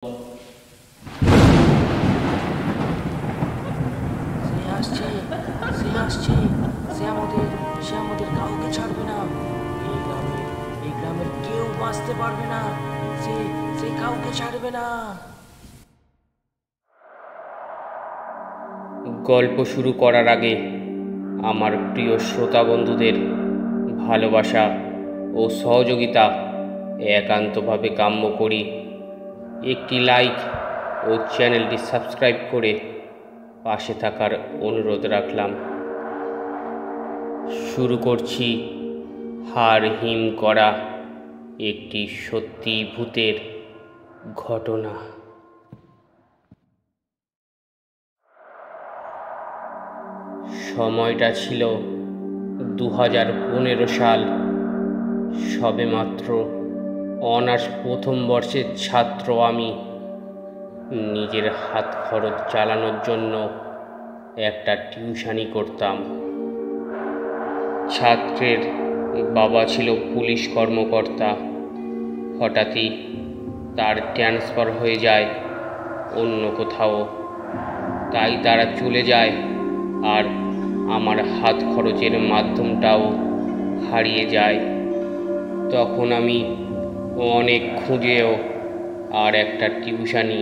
সে আমাদের কাউকে ছাড়বে না। এই গ্রামের কেউ বাঁচতে পারবে না। সে কাউকে ছাড়বে না। গল্প শুরু করার আগে আমার প্রিয় শ্রোতা বন্ধুদের ভালোবাসা ও সহযোগিতা একান্তভাবে কাম্য করি। একটি লাইক ও চ্যানেলটি সাবস্ক্রাইব করে পাশে থাকার অনুরোধ রাখলাম। শুরু করছি হাড় হিম করা একটি সত্যি ভূতের ঘটনা। সময়টা ছিল 2015 সাল। সবেমাত্র অনার্স প্রথম বর্ষের ছাত্র আমি। নিজের হাত খরচ চালানোর জন্য একটা টিউশনি করতাম। ছাত্রের বাবা ছিল পুলিশ কর্মকর্তা। হঠাৎই তার ট্রান্সফার হয়ে যায় অন্য কোথাও, তাই তারা চলে যায় আর আমার হাত খরচের মাধ্যমটাও হারিয়ে যায়। তখন আমি অনেক খুঁজেও আর একটা টিউশনি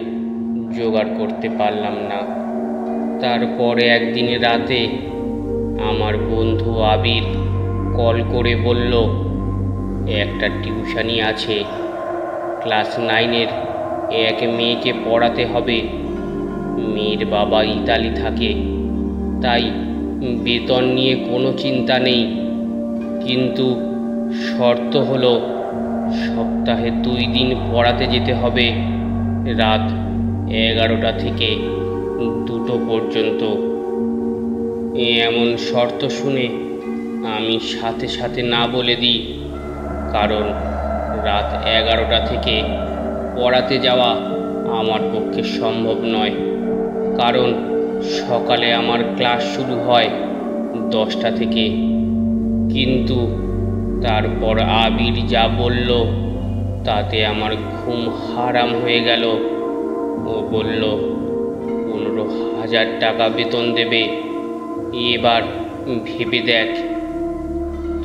জোগাড় করতে পারলাম না। তারপরে একদিন রাতে আমার বন্ধু আবির কল করে বলল, একটা টিউশনি আছে, ক্লাস 9-এর এক মেয়েকে পড়াতে হবে। মেয়ের বাবা ইতালি থাকে, তাই বেতন নিয়ে কোনো চিন্তা নেই, কিন্তু শর্ত হলো সপ্তাহে 2 দিন পড়াতে যেতে হবে, রাত 11টা থেকে 2টো পর্যন্ত। এমন শর্ত শুনে আমি সাথে সাথে না বলে দিই, কারণ রাত 11টা থেকে পড়াতে যাওয়া আমার পক্ষে সম্ভব নয়, কারণ সকালে আমার ক্লাস শুরু হয় 10টা থেকে। কিন্তু তারপর আবির যা বলল তাতে আমার ঘুম হারাম হয়ে গেল। ও বলল 15,000 টাকা বেতন দেবে, এবার ভেবে দেখ।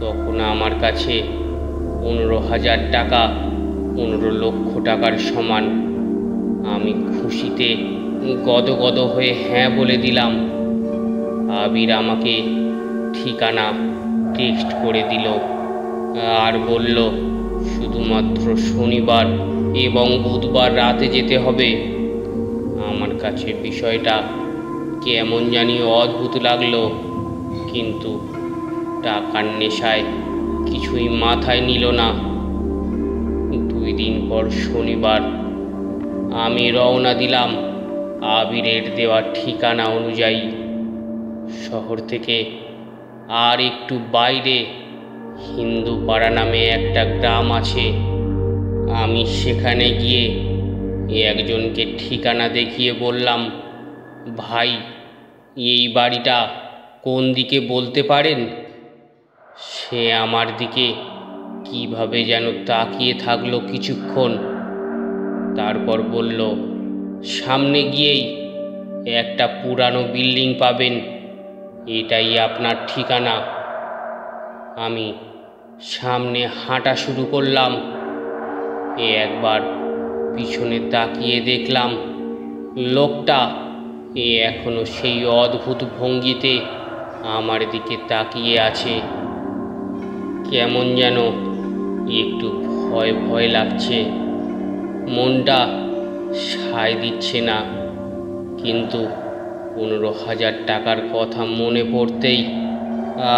তখন আমার কাছে 15,000 টাকা 15 লক্ষ টাকার সমান। আমি খুশিতে গদগদ হয়ে হ্যাঁ বলে দিলাম। আবির আমাকে ঠিকানা টেক্সট করে দিল আর বলল শুধুমাত্র শনিবার এবং বুধবার রাতে যেতে হবে। আমার কাছে বিষয়টা কেমন জানি অদ্ভুত লাগলো, কিন্তু টাকার নেশায় কিছুই মাথায় নিল না। 2 দিন পর শনিবার আমি রওনা দিলাম আবিরের দেওয়া ঠিকানা অনুযায়ী। শহর থেকে আর একটু বাইরে হিন্দু পাড়া নামে একটা গ্রাম আছে। আমি সেখানে গিয়ে একজনকে ঠিকানা দেখিয়ে বললাম, ভাই, এই বাড়িটা কোন দিকে বলতে পারেন? সে আমার দিকে কিভাবে যেন তাকিয়ে থাকলো কিছুক্ষণ, তারপর বলল, সামনে গিয়েই একটা পুরানো বিল্ডিং পাবেন, এটাই আপনার ঠিকানা। আমি সামনে হাঁটা শুরু করলাম। একবার পিছনে তাকিয়ে দেখলাম লোকটা এখনো সেই অদ্ভুত ভঙ্গিতে আমার দিকে তাকিয়ে আছে। কেমন যেন একটু ভয় ভয় লাগছে, মনটা সায় দিচ্ছে না। কিন্তু 15,000 টাকার কথা মনে পড়তেই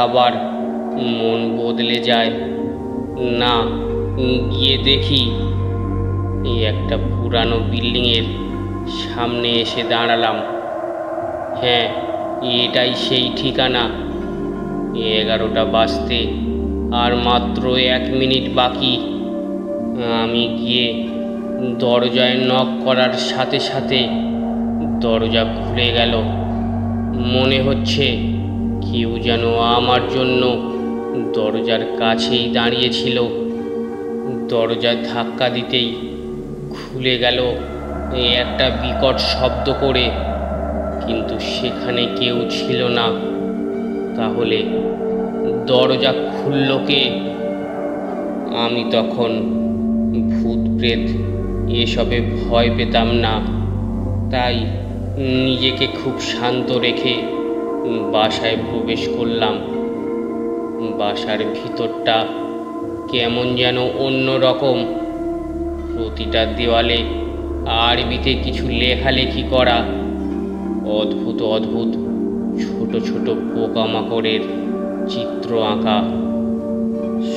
আবার মন বদলে যায়। না, গিয়ে দেখি একটা পুরানো বিল্ডিংয়ের সামনে এসে দাঁড়ালাম। হ্যাঁ, এটাই সেই ঠিকানা। 11টা বাজতে আর মাত্র 1 মিনিট বাকি। আমি গিয়ে দরজায় নক করার সাথে সাথে দরজা খুলে গেল। মনে হচ্ছে কেউ যেন আমার জন্য দরজার কাছেই দাঁড়িয়েছিল। দরজায় ধাক্কা দিতেই খুলে গেল একটা বিকট শব্দ করে, কিন্তু সেখানে কেউ ছিল না। তাহলে দরজা খুলল কে? আমি তখন ভূত প্রেত এসবে ভয় পেতাম না, তাই নিজেকে খুব শান্ত রেখে বাসায় প্রবেশ করলাম। বাসার ভিতরটা কেমন যেন অন্য রকম। প্রতিটা দেওয়ালে আরবিতে কিছু লেখালেখি করা, অদ্ভুত অদ্ভুত ছোট ছোট পোকামাকড়ের চিত্র আঁকা।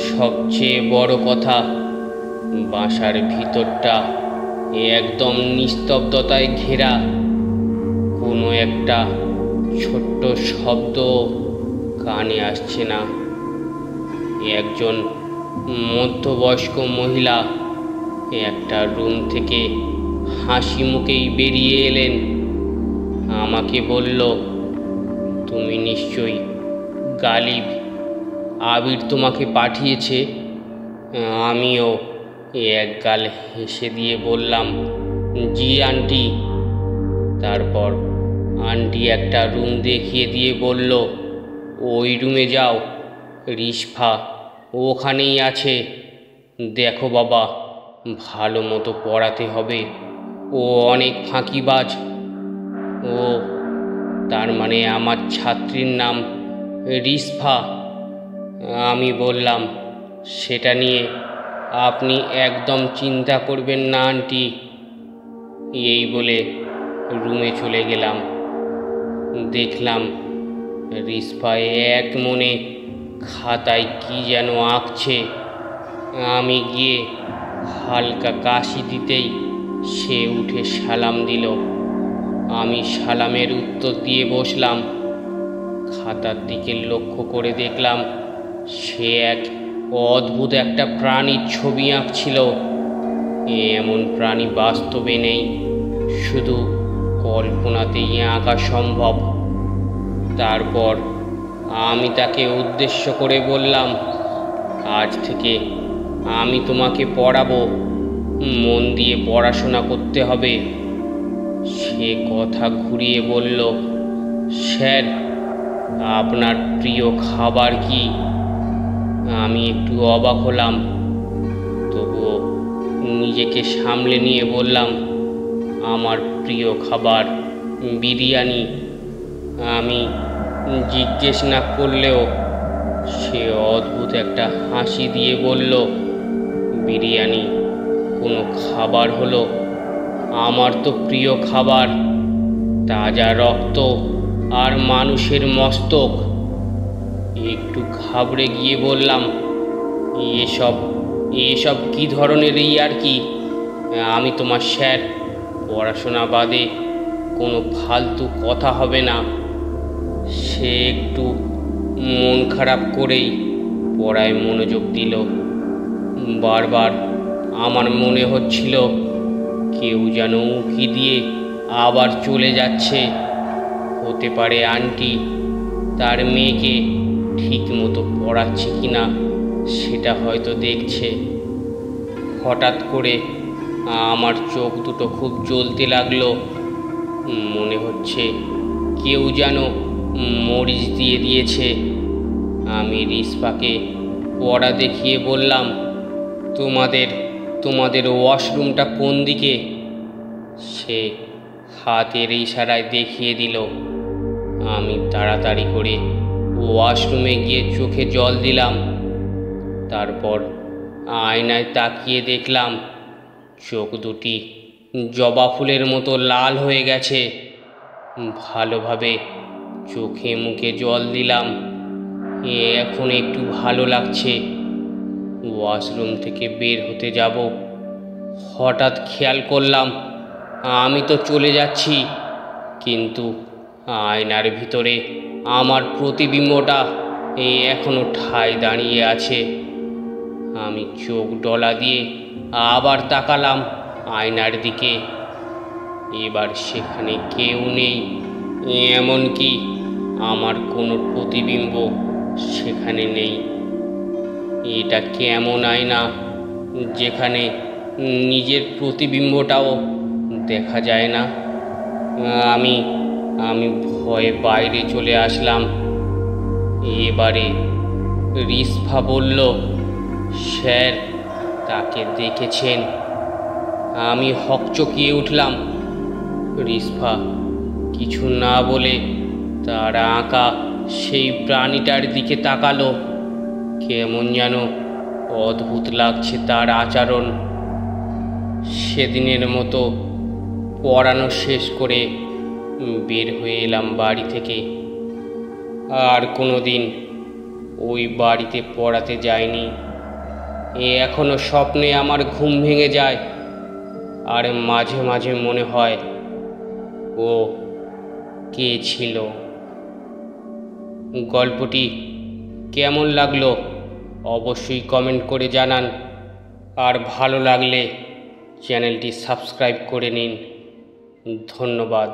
সবচেয়ে বড় কথা, বাসার ভিতরটা একদম নিস্তব্ধতায় ঘেরা। কোনো একটা ছোট্ট শব্দ কানে আসছে না। একজন মধ্যবয়স্ক মহিলা একটা রুম থেকে হাসি মুখেই বেরিয়ে এলেন। আমাকে বলল, তুমি নিশ্চয়ই গালিব, আবির তোমাকে পাঠিয়েছে। আমিও এক গাল হেসে দিয়ে বললাম, জি আন্টি। তারপর আন্টি একটা রুম দেখিয়ে দিয়ে বলল, ওই রুমে যাও, রিসফা ওখানেই আছে। দেখো বাবা, ভালো মতো পড়াতে হবে, ও অনেক ফাঁকিবাজ। ও, তার মানে আমার ছাত্রীর নাম রিসফা? আমি বললাম, সেটা নিয়ে আপনি একদম চিন্তা করবেন না আন্টি। এই বলে রুমে চলে গেলাম। দেখলাম রিসফা এক মনে খাতায় কি যেন আঁকছে। আমি গিয়ে হালকা কাশি দিতেই সে উঠে সালাম দিল। আমি সালামের উত্তর দিয়ে বসলাম। খাতার দিকে লক্ষ্য করে দেখলাম সে এক অদ্ভুত একটা প্রাণীর ছবি আঁকছিল। এমন প্রাণী বাস্তবে নেই, শুধু কল্পনাতেই আঁকা সম্ভব। তারপর আমি তাকে উদ্দেশ্য করে বললাম, আজ থেকে আমি তোমাকে পড়াবো, মন দিয়ে পড়াশোনা করতে হবে। সে কথা ঘুরিয়ে বলল, স্যার, আপনার প্রিয় খাবার কি? আমি একটু অবাক হলাম, তবুও নিজেকে সামলে নিয়ে বললাম, আমার প্রিয় খাবার বিরিয়ানি। আমি জিজ্ঞেস না করলেও সে অদ্ভুত একটা হাসি দিয়ে বলল, বিরিয়ানি কোনো খাবার হলো? আমার তো প্রিয় খাবার তাজা রক্ত আর মানুষের মস্তক। একটু ঘাবড়ে গিয়ে বললাম, এসব কি ধরনের আর কি? আমি তোমার স্যার, পড়াশোনা বাদে কোনো ফালতু কথা হবে না। সে একটু মন খারাপ করেই পড়ায় মনোযোগ দিল। বারবার আমার মনে হচ্ছিল কেউ যেন উঁকি দিয়ে আবার চলে যাচ্ছে। হতে পারে আন্টি তার মেয়েকে ঠিক মতো পড়াচ্ছে কিনা সেটা হয়তো দেখছে। হঠাৎ করে আমার চোখ দুটো খুব জ্বলতে লাগলো। মনে হচ্ছে কেউ যেন মরিচ দিয়ে দিয়েছে। আমি রিসফাকে পড়া দেখিয়ে বললাম, তোমাদের ওয়াশরুমটা কোন দিকে? সে হাতের ইশারায় দেখিয়ে দিল। আমি তাড়াতাড়ি করে ওয়াশরুমে গিয়ে চোখে জল দিলাম। তারপর আয়নায় তাকিয়ে দেখলাম চোখ দুটি জবা ফুলের মতো লাল হয়ে গেছে। ভালোভাবে চোখে মুখে জল দিলাম। এখন একটু ভালো লাগছে। ওয়াশরুম থেকে বের হতে যাব, হঠাৎ খেয়াল করলাম আমি তো চলে যাচ্ছি, কিন্তু আয়নার ভিতরে আমার প্রতিবিম্বটা এখনো ঠায় দাঁড়িয়ে আছে। আমি চোখ ডলা দিয়ে আবার তাকালাম আয়নার দিকে। এবার সেখানে কেউ নেই, এমনকি আমার কোনো প্রতিবিম্ব সেখানে নেই। এটা কেমন আয়না যেখানে নিজের প্রতিবিম্বটাও দেখা যায় না। আমি আমি ভয়ে বাইরে চলে আসলাম। এবারে রিসফা বলল, স্যার তাকে দেখেছেন? আমি হকচকিয়ে উঠলাম। রিসফা কিছু না বলে তার আঁকা সেই প্রাণীটার দিকে তাকালো। কেমন যেন অদ্ভুত লাগছে তার আচরণ। সেদিনের মতো পড়ানো শেষ করে বের হয়ে এলাম বাড়ি থেকে। আর কোনো দিন ওই বাড়িতে পড়াতে যায়নি। এখনো স্বপ্নে আমার ঘুম ভেঙে যায়, আর মাঝে মাঝে মনে হয় ও কে ছিল। গল্পটি কেমন লাগলো অবশ্যই কমেন্ট করে জানান, আর ভালো লাগলে চ্যানেলটি সাবস্ক্রাইব করে নিন। ধন্যবাদ।